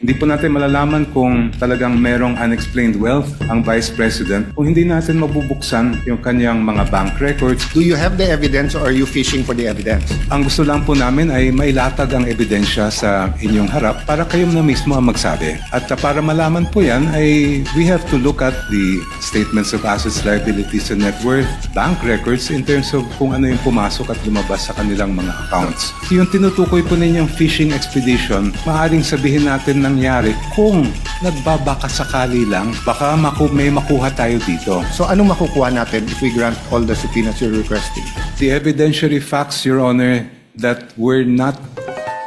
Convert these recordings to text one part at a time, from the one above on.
Hindi po natin malalaman kung talagang merong unexplained wealth ang Vice President kung hindi natin mabubuksan yung kanyang mga bank records. Do you have the evidence or are you fishing for the evidence? Ang gusto lang po namin ay mailatag ang ebidensya sa inyong harap para kayo na mismo ang magsabi. At para malaman po yan ay we have to look at the statements of assets, liabilities, and net worth, bank records in terms of kung ano yung pumasok at lumabas sa kanilang mga accounts. Yung tinutukoy po ninyong fishing expedition, maaaring sabihin natin nangyari kung nagbabaka sakali lang, baka may makuha tayo dito. So anong makukuha natin if we grant all the subpoenas you're requesting? The evidentiary facts, Your Honor, that were not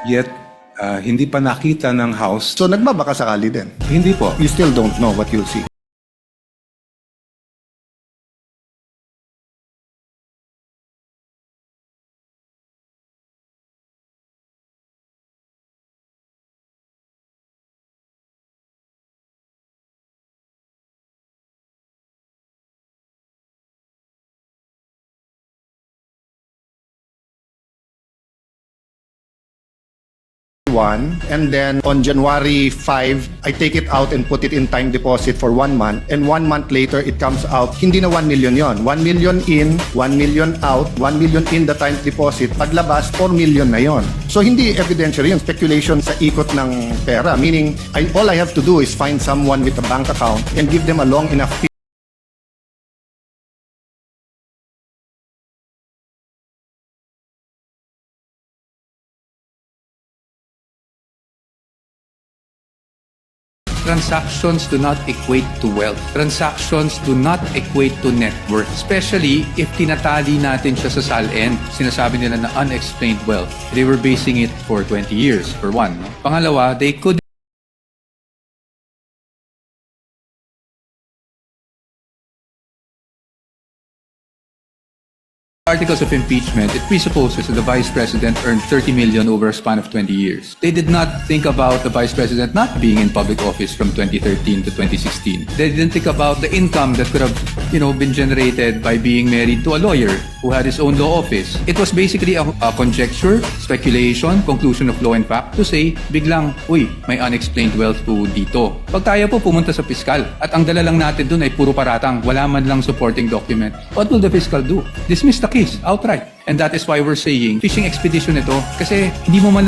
yet, hindi pa nakita ng House. So nagbabaka sakali din. Hindi po. You still don't know what you'll see. And then on January 5, I take it out and put it in time deposit for 1 month. And 1 month later, it comes out, hindi na 1 million yon. 1 million in, 1 million out, 1 million in the time deposit. Paglabas, 4 million na yon. So hindi evidentiary yun, speculation sa ikot ng pera. Meaning, all I have to do is find someone with a bank account and give them a long enough Transactions do not equate to wealth. Transactions do not equate to net worth. Especially if tinatali natin siya sa SALN, sinasabi nila na unexplained wealth. They were basing it for 20 years, for one. Pangalawa, they could articles of impeachment, it presupposes that the Vice President earned 30 million over a span of 20 years. They did not think about the Vice President not being in public office from 2013 to 2016. They didn't think about the income that could have, been generated by being married to a lawyer who had his own law office. It was basically a conjecture, speculation, conclusion of law and fact to say, biglang, uy, may unexplained wealth po dito. Pag tayo po pumunta sa piskal at ang dala lang natin dun ay puro paratang, wala man lang supporting document, what will the fiscal do? Dismiss the case outright. And that is why we're saying fishing expedition ito kasi hindi mo man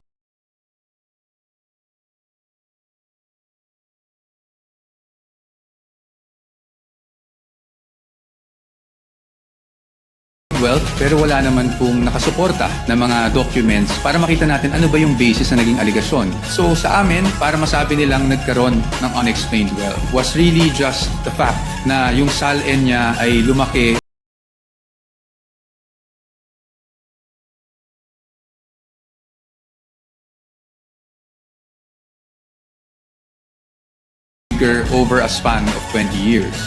wealth pero wala naman pong nakasuporta na mga documents para makita natin ano ba yung basis na naging aligasyon. So sa amin, para masabi nilang nagkaroon ng unexplained wealth was really just the fact na yung SALN niya ay lumaki over a span of 20 years.